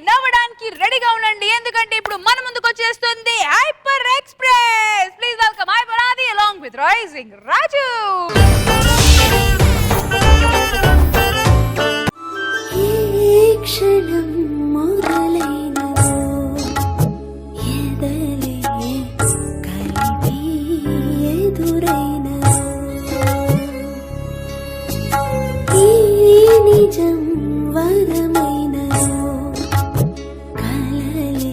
నవ్వడానికి రెడీగా ఉండండి ఎందుకంటే ఇప్పుడు మన ముందుకు వచ్చేస్తుంది hyper express. Please welcome hyper ఆది along with రైజింగ్ రాజు. క్షణం మొదలైనదో ఎదలే కలిపి ఎదురైనదో ఈ నిజం వరమైనదో కలలే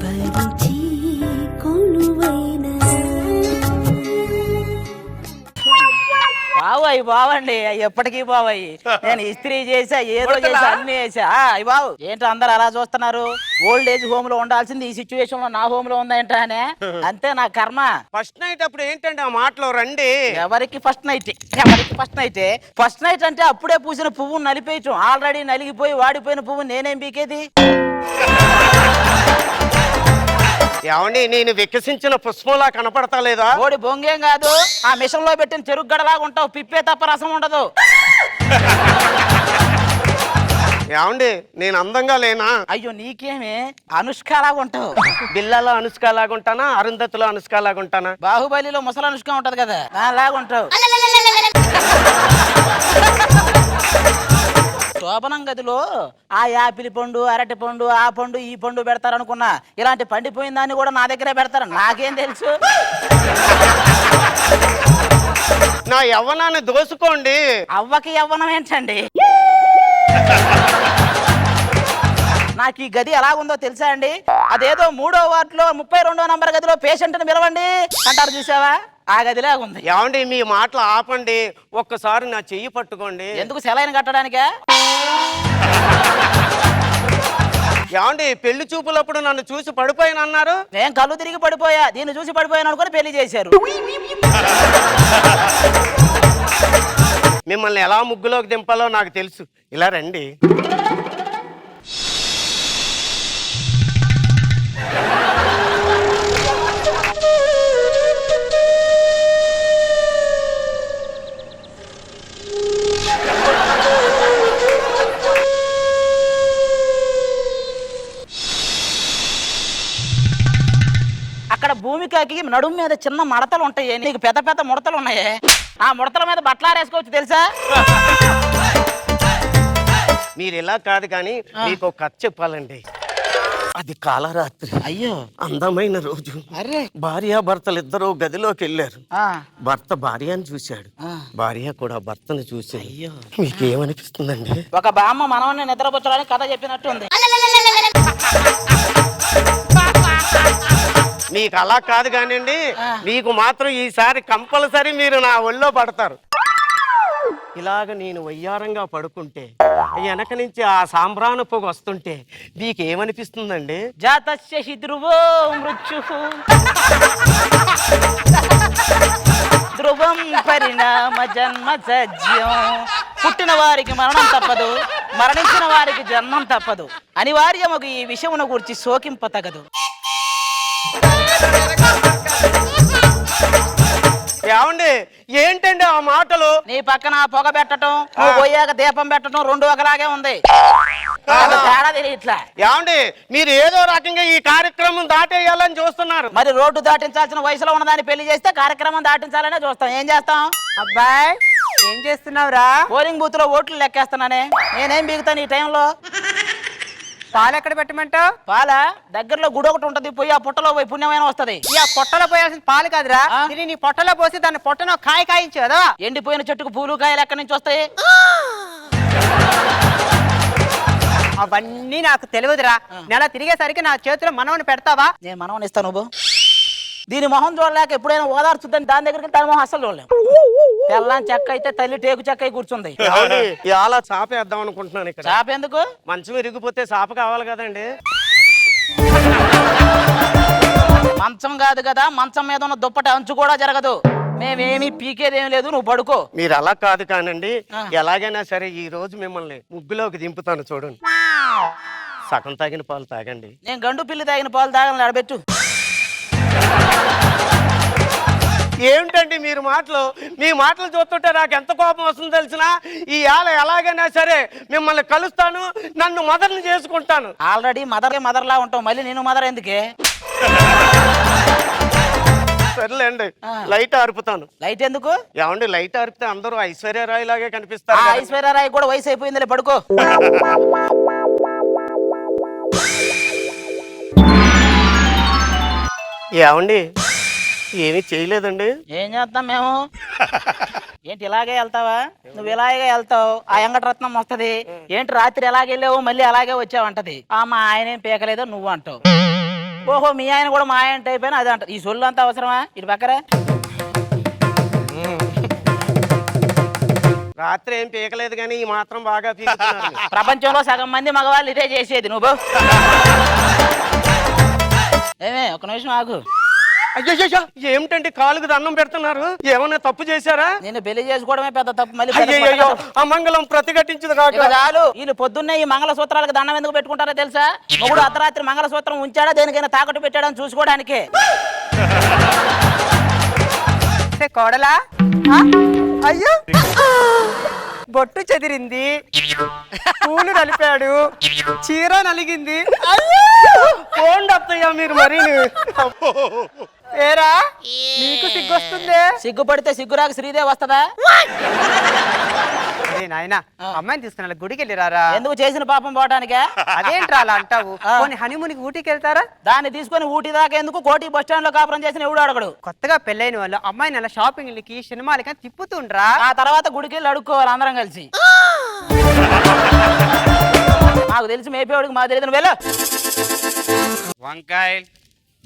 పరిచి కొలువైనదో. బావు బావండి ఎప్పటికీ బావయ్యి. నేను ఇస్త్రీ చేసా ఏదో చేసా అన్ని చేసా. అయ్యి బావు ఏంటో అందరు అలా చూస్తున్నారు. ఓల్డ్ ఏజ్ హోమ్ లో ఉండాల్సింది ఈ సిచ్యువేషన్ లో నా హోమ్ లో ఉందేంటా అని. అంతే నా కర్మ. ఫస్ట్ నైట్ అప్పుడు ఏంటండి ఆ మాటలో రండి. ఎవరికి ఫస్ట్ నైట్ ఫస్ట్ నైట్ అంటే అప్పుడే పూసిన పువ్వు నలిపేయటం. ఆల్రెడీ నలిగిపోయి వాడిపోయిన పువ్వు నేనేం పీకేది. ఏమండి నేను వికసించిన పుష్పంలా కనపడతా లేదా? ఓడి బొంగేం కాదు, ఆ మిషన్ లో పెట్టిన చెరుకు గడలాగా ఉంటావు. పిప్పే తప్ప రసం ఉండదు. ఏమండి నేను అందంగా లేనా? అయ్యో నీకేమే అనుష్కలాగా ఉంటావు. బిల్లలో అనుష్క లాగుంటానా, అరుంధతిలో అనుష్క లాగుంటానా? బాహుబలిలో ముసలి అనుష్క ఉంటది కదా అలాగుంటావు. శోభనం గదిలో ఆ యాపిల్ పండు అరటి పండు ఆ పండు ఈ పండు పెడతారు అనుకున్నా. ఇలాంటి పండిపోయిన దాన్ని కూడా నా దగ్గరే పెడతారు. నాకేం తెలుసు. నా యవ్వనాన్ని దోసుకోండి. అవ్వకి యవ్వనం ఏంటండి? నాకు ఈ గది ఎలాగుందో తెలుసా అండి? అదేదో 3వ వార్డులో 32వ నంబర్ గదిలో పేషెంట్ని పిలవండి అంటారు చూసావా, ఆ గదిలాగా ఉంది. ఏమండి మీ మాటలు ఆపండి. ఒక్కసారి నా చెయ్యి పట్టుకోండి. ఎందుకు సెలైన్ కట్టడానికే? ఏమండి పెళ్లి చూపులప్పుడు నన్ను చూసి పడిపోయిన అన్నారు. నేను కళ్ళు తిరిగి పడిపోయా, దీన్ని చూసి పడిపోయాను అనుకుని పెళ్లి చేశారు. మిమ్మల్ని ఎలా ముగ్గులోకి దింపాలో నాకు తెలుసు. ఇలా రండి. అక్కడ భూమికకి నడుము మీద చిన్న మడతలు ఉంటాయి, నీకు పెద్ద పెద్ద ముడతలు ఉన్నాయి. ఆ ముడతల మీద బట్టలు ఆరేసుకోవచ్చు తెలుసా? మీరు ఇలా కాదు కానీ మీకు ఒక కథ చెప్పాలండి. అది కాలరాత్రి. అయ్యో అందమైన రోజు. అరే భార్యాభర్తలు ఇద్దరు గదిలోకి వెళ్ళారు. ఆ, భర్త భార్యను చూశాడు, భార్య కూడా భర్తను చూశాడు. అయ్యో మీకు ఏమనిపిస్తుందండి? ఒక బామ్మ మనవన్ని నిద్రపుచ్చడానికి కథ చెప్పినట్టు ఉంది. మీకు అలా కాదు కానివ్వండి, మీకు మాత్రం ఈసారి కంపల్సరీ మీరు నా ఒళ్ళో పడతారు. ఇలాగ నేను వయ్యారంగా పడుకుంటే వెనక నుంచి ఆ సాంబ్రాణ పొగ వస్తుంటే మీకు ఏమనిపిస్తుందండి? జాతస్య హి ధ్రువో మృత్యుః ధ్రువం పరిణామ జన్మ సజ్యం. పుట్టిన వారికి మరణం తప్పదు, మరణించిన వారికి జన్మం తప్పదు. అనివార్యముకు ఈ విషయమును గురించి శోకింప తగదు. ఏమండి ఏంటండి ఆ మాటలు? నీ పక్కన పొగ పెట్టడం, నువ్వు పోయాక దీపం పెట్టడం రెండు ఒకలాగే ఉంది. తేడా తెలియట్లా. ఏమండి మీరు ఏదో రకంగా ఈ కార్యక్రమం దాటేయాలని చూస్తున్నారు. మరి రోడ్డు దాటించాల్సిన వయసులో ఉన్నదాన్ని పెళ్లి చేస్తే కార్యక్రమం దాటించాలనే చూస్తాం. ఏం చేస్తాం? అబ్బాయ్ ఏం చేస్తున్నావురా? పోలింగ్ బూత్ లో ఓట్లు లెక్కేస్తున్నానే. నేనేం బీగుతాను ఈ టైంలో? పాలు ఎక్కడ పెట్టమంటావు? పాల దగ్గరలో గుడి ఒకటి ఉంటది, పోయి ఆ పుట్టలో పోయి పుణ్యమైన వస్తది. ఈ ఆ పొట్టలో పోయాల్సిన పాలు కాదురా, ఇది నీ పొట్టలో పోసి దాన్ని పొట్టను కాయించు కదా. ఎండిపోయిన చెట్టుకు పూలు కాయలు ఎక్కడి నుంచి వస్తాయి? అవన్నీ నాకు తెలియదురా. నెల తిరిగేసరికి నా చేతిలో మనవని పెడతావా? నేను మనవని ఇస్తాను. నువ్వు దీని మొహం చూడలేక ఎప్పుడైనా ఓదార్చుద్దని దాని దగ్గరికి దాని మొహం అసలు చూడలేము. తెల్లని చెక్క అయితే తల్లి టేకు చెక్క అయి కూర్చుంది. అలా చాపేద్దాం అనుకుంటున్నాను. ఇక్కడ చాప ఎందుకు? మంచం విరిగిపోతే చాప కావాలి కదండి. మంచం కాదు కదా, మంచం మీద ఉన్న దుప్పటి అంచు కూడా జరగదు. మేమేమి పీకేదేం లేదు, నువ్వు పడుకో. మీరు అలా కాదు కానండి, ఎలాగైనా సరే ఈ రోజు మిమ్మల్ని ముగ్గులోకి దింపుతాను. చూడండి, సగం తాగిన పాలు తాగండి. నేను గండు పిల్లి తాగిన పాలు తాగని అడబెట్టు. ఏమిటండి మీరు మాటలు మీ మాటలు చూస్తుంటే నాకు ఎంత కోపం వస్తుందో తెలిసినా ఈ ఆల ఎలాగైనా సరే మిమ్మల్ని కలుస్తాను, నన్ను మదర్ని చేసుకుంటాను. ఆల్రెడీ మదర్లా ఉంటావు, మళ్ళీ నేను మదర్ ఎందుకే? సర్లేండి, లైట్ ఆర్పుతాను. లైట్ ఎందుకు? ఏమండి లైట్ ఆర్పితే అందరూ ఐశ్వర్యరాయ్ లాగే కనిపిస్తారు కదండి. ఐశ్వర్యరాయ్ కూడా వయసు అయిపోయిందిలే, పడుకో. ఏమండి ఏమీ చేయలేదండి. ఏం చేస్తాం మేము? ఏంటి ఇలాగే వెళ్తావా? నువ్వు ఇలాగే వెళ్తావు, ఆ ఎంగటరత్నం వస్తది. ఏంటి రాత్రి ఎలాగే వెళ్ళావు మళ్ళీ అలాగే వచ్చావు అంటది. మా ఆయన ఏం పీకలేదో నువ్వు అంటావు. ఓహో మీ ఆయన కూడా మా ఆయన టైప్ అయినా అది అంట. ఈ సొల్లు అంతా అవసరమా? ఇటు పక్కరా. రాత్రి ఏం పీకలేదు కానీ ఈ మాత్రం బాగా పీకుతున్నారు. ప్రపంచంలో సగం మంది మగవాళ్ళు ఇదే చేసేది. నువ్వు ఏమే ఒక నిమిషం ఆగు. అయ్యో ఏమిటండి కాలుకు దండం పెడుతున్నారు? ఏమన్నా తప్పు చేశారా? నేను పెళ్లి చేసుకోవడమే పెద్ద తప్పు. మళ్ళీ అయ్యో అమంగళం ప్రతిఘటించింది కాక చాలు. వీళ్ళు పొద్దున్నే ఈ మంగళసూత్రాలకు దండం ఎందుకు పెట్టుకుంటారో తెలుసా? మొగుడు అర్ధరాత్రి మంగళసూత్రం ఉంచాడా దేనికైనా తాకట్టు పెట్టాడని చూసుకోవడానికే. కోడలా అయ్యో బొట్టు చెదిరింది, పూలు నలిపాడు, చీర నలిగింది. పోండి అత్తయ్య మీరు మరి. ఏరా నీకు సిగ్గొస్తుందే? సిగ్గుపడితే సిగ్గురాకు శ్రీదేవి వస్తదా? నాయనా అమ్మాయిని తీసుకున్నా గుడికి వెళ్ళిరారా? ఎందుకు చేసిన పాపం పోవడానికే? అదేంట్రా అలా అంటావు? హనీమూన్కి ఊటీకి వెళ్తారా? దాన్ని తీసుకొని ఊటీ దాకా ఎందుకు? కోటి బస్ స్టాండ్ లో కాపురం చేసిన ఎవడు అడగడు. కొత్తగా పెళ్ళైన వాళ్ళు అమ్మాయిని అలా షాపింగ్లకి సినిమాలకి తిప్పుతుండ్రా. ఆ తర్వాత గుడికి వెళ్ళి అడుక్కోవాలి అందరం కలిసి. మాకు తెలిసి మేపేవాడికి మాకు తెలియదు. నువ్వు వెళ్ళు. వంకాయలు,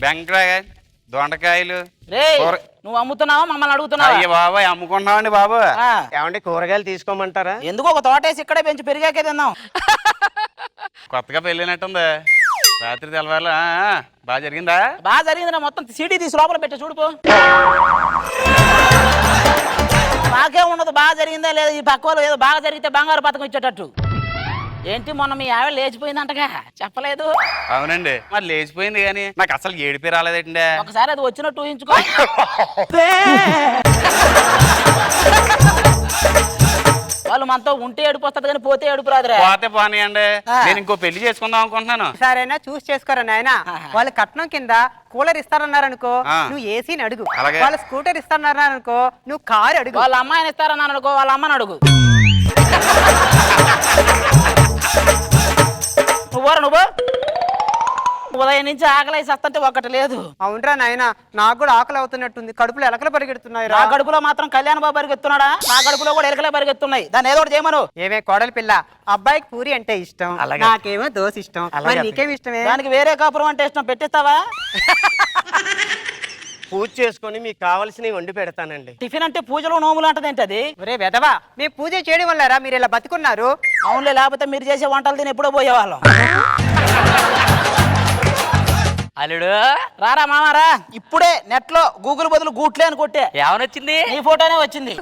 బెండకాయలు, దొండకాయలు. రే నువ్వు అమ్ముతున్నావా మమ్మల్ని అడుగుతున్నావా? అయ్యో బాబాయ్ అమ్ముకుంటున్నామండి బాబు. ఏమండి కూరగాయలు తీసుకోమంటారా? ఎందుకు ఒక తోటేసి ఇక్కడే పెంచి పెరిగాకే తిన్నాం. కొత్తగా పెళ్ళినట్టుంది. రాత్రి తెల్లవారులు బాగా జరిగిందా? బాగా జరిగింది. నా మొత్తం సీడీ తీసి లోపల పెట్టి చూడుపో. నాకే ఉండదు బాగా జరిగిందా లేదా. ఈ పక్క వాళ్ళు ఏదో బాగా జరిగితే బంగారు పథకం ఇచ్చేటట్టు. ఏంటి మొన్న మీ ఆవిడ లేచిపోయిందంటగా చెప్పలేదు? అవునండి మరి లేచిపోయింది కానీ నాకు అసలు ఏడిపి రాలేదండి. ఒకసారి అది వచ్చినట్టు ఊహించుకో. వాళ్ళు మనతో ఉంటే ఏడుపు వస్తుంది కానీ పోతే ఏడుపు రాదురా. పోతే పోనీయండి, నేను ఇంకో పెళ్లి చేసుకుందాం అనుకుంటున్నాను. సరేనా చూసి చేసుకోరా నాయన. వాళ్ళు కట్నం కింద కూలర్ ఇస్తారన్నారనుకో నువ్వు ఏసీని అడుగు. వాళ్ళ స్కూటర్ ఇస్తారన్నారనుకో నువ్వు కారు అడుగు. వాళ్ళ అమ్మాయిని ఇస్తారని అనుకో వాళ్ళ అమ్మని అడుగు. నువ్వు ఉదయం నుంచి ఆకలి సత్తంటే ఒక్కటి లేదు. అవునరా నాయన నాకు కూడా ఆకలి అవుతున్నట్టుంది. కడుపులో ఎలకలు పరిగెడుతున్నాయి. నా కడుపులో మాత్రం కళ్యాణ బాబు పరిగెత్తున్నాడా? నా కడుపులో కూడా ఎలకలే పరిగెత్తున్నాయి. దాన్ని ఏదో ఒకటి చేయమను. ఏమే కోడలి పిల్ల, అబ్బాయికి పూరి అంటే ఇష్టం, నాకేమో దోశ ఇష్టం. మరి నీకేమి ఇష్టమే? దానికి వేరే కాపురం అంటే ఇష్టం. పెట్టిస్తావా? పూజ చేసుకొని మీకు కావాల్సినవి వండి పెడతానండి. టిఫిన్ అంటే పూజలు నోములు అంటది ఏంటి అది? ఒరే వెదవా, మేము పూజ చేయడం వల్లరా మీరు ఇలా బతుకున్నారు. అవునులే, లేకపోతే మీరు చేసే వంటలు తిని ఎప్పుడో పోయేవాళ్ళం. అల్లుడు రారా మామారా. ఇప్పుడే నెట్ లో గూగుల్ బదులు గూట్లే అని కొట్టే ఏమనొచ్చింది? నీ ఫోటోనే వచ్చింది.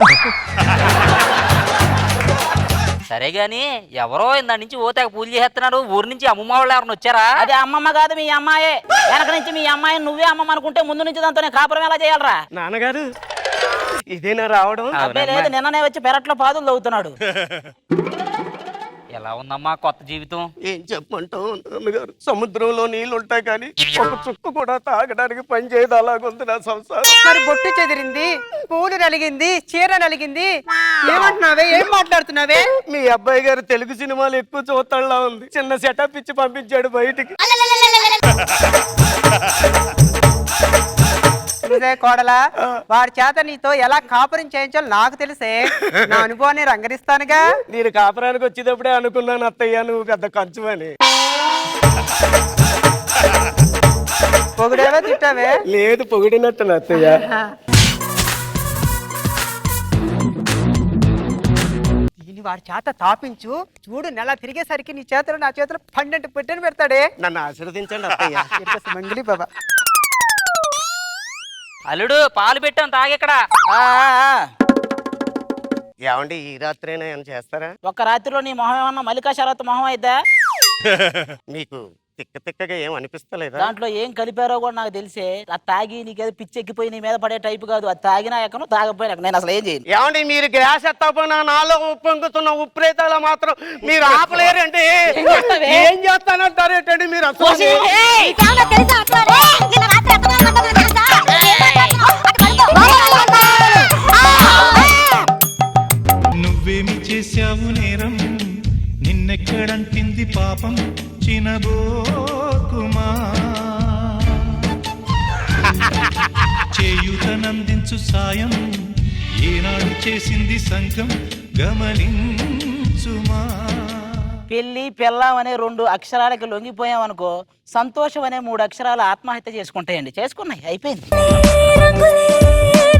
సరే గాని ఎవరో ఇందా నుంచి ఓతేక పూజ చేస్తున్నారు. ఊరు నుంచి అమ్మమ్మ వాళ్ళు ఎవరైనా వచ్చారా? అది అమ్మమ్మ కాదు మీ అమ్మాయే. వెనక నుంచి మీ అమ్మాయిని నువ్వే అమ్మమ్మ అనుకుంటే ముందు నుంచి దాంతో కాపురం ఎలా చేయాలరా? నాన్నగారు ఇదేనా రావడం? అబ్బాయి లేదు, నిన్ననే వచ్చి పెరట్లో పాదులు తవ్వుతున్నాడు. ఎలా ఉందమ్మా కొత్త జీవితం? ఏం చెప్పమంటావు నాన్నగారు? సముద్రంలో నీళ్లు ఉంటాయి కానీ ఒక చుక్క కూడా తాగడానికి పని చేయదు. అలాగుంది నా సంసారం. మరి బొట్టు చెదిరింది, పూలు నలిగింది, చీర నలిగింది. ఏమంటున్నావే? ఏం మాట్లాడుతున్నావే? మీ అబ్బాయి గారు తెలుగు సినిమాలు ఎక్కువ చూస్తాడులా ఉంది. చిన్న సెటప్ ఇచ్చి పంపించాడు బయటికి. కోడలా, వాడి చేత నీతో ఎలా కాపురం చేయించాలో నాకు తెలిసే. నా అనుభవాన్ని రంగరిస్తానుగా. నేను కాపురానికి వచ్చేటప్పుడే అనుకున్నాను అత్తయ్య నువ్వు పెద్ద కంచువని. పొగిడేవే తిట్టావే? లేదు పొగిడినట్టు అత్తయ్య. దీన్ని వాడి చేత తాపించు చూడు. నెల తిరిగేసరికి నీ చేతిలో నా చేతిలో 12 పెట్టెను పెడతాడే. నన్ను ఆశీర్వదించండి అత్తయ్య. మంగిలి బాబా. అల్లుడు పాలు పెట్టాను తాగెక్కడ. ఏమండి ఈ రాత్రైనా ఏమైనా చేస్తారా? ఒక్క రాత్రిలో నీ మొహం ఏమన్నా మల్లికా శరత్ మొహం అయిద్దా? మీకు తిక్కగా ఏం అనిపిస్తలేదా? దాంట్లో ఏం కలిపారో కూడా నాకు తెలిసే. ఆ తాగి నీకేదో పిచ్చెక్కిపోయి నీ మీద పడే టైపు కాదు. అది తాగినా ఎక్కను, తాగపోయినా ఎక్కను. నేను అసలు ఏం చేయను. ఏమండి మీరు గ్యాస్ ఎత్తపోయినా నాలో ఉప్పొంగుతున్న ఉప్రేతాల మాత్రం మీరు ఆపలేరండి. ఏం చేస్తానంటారేటండి మీరు అసలు? నువ్వేమి చేశావు నేరం, నిన్నెక్కడంటింది పాపం చినబోకుమా. చేయుతనందించు సాయం ఏనాడు చేసింది సంఘం గమనించుమా. పెళ్లి పెళ్ళాం అనే 2 అక్షరాలకి లొంగిపోయామనుకో, సంతోషం అనే 3 అక్షరాలు ఆత్మహత్య చేసుకుంటాయండి. చేసుకున్నాయి, అయిపోయింది. రంగులే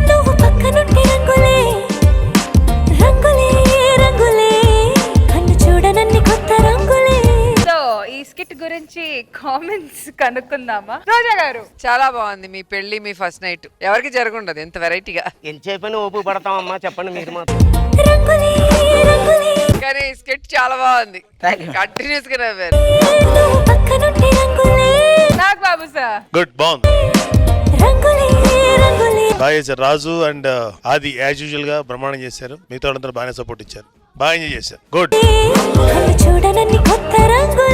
నువ్వు పక్కనుంటే రంగులే రంగులే రంగులే కన్ను చూడనన్ని కొత్త రంగులే. సో ఈ స్కిట్ గురించి కామెంట్స్ కనుక్కుందామా? రోజా గారు, చాలా బాగుంది మీ పెళ్లి, మీ ఫస్ట్ నైట్. ఎవరికి జరగundదు ఎంత వెరైటీగా. ఎంతసేపని ఓపు పడతామమ్మా చెప్పండి మీరు మాత్రం. రంగులే రంగులే కానీ స్కిట్ చాలా బాగుంది. Thank you. కంటిన్యూస్ గా నవ్వారు. నువ్వు పక్కనుంటే రంగులే నాగ్ బాబు సార్. గుడ్, బాగుంది, రంగులే రంగులే. బాగా చేశారు. రాజు అండ్ ఆది యాజ్ యూజువల్ గా బ్రహ్మాండం చేశారు. మిగతా వాళ్ళందరూ బాగానే సపోర్ట్ ఇచ్చారు, బాగా ఎంజాయ్ చేశారు. గుడ్. కన్ను చూడనన్ని కొత్త రంగులే.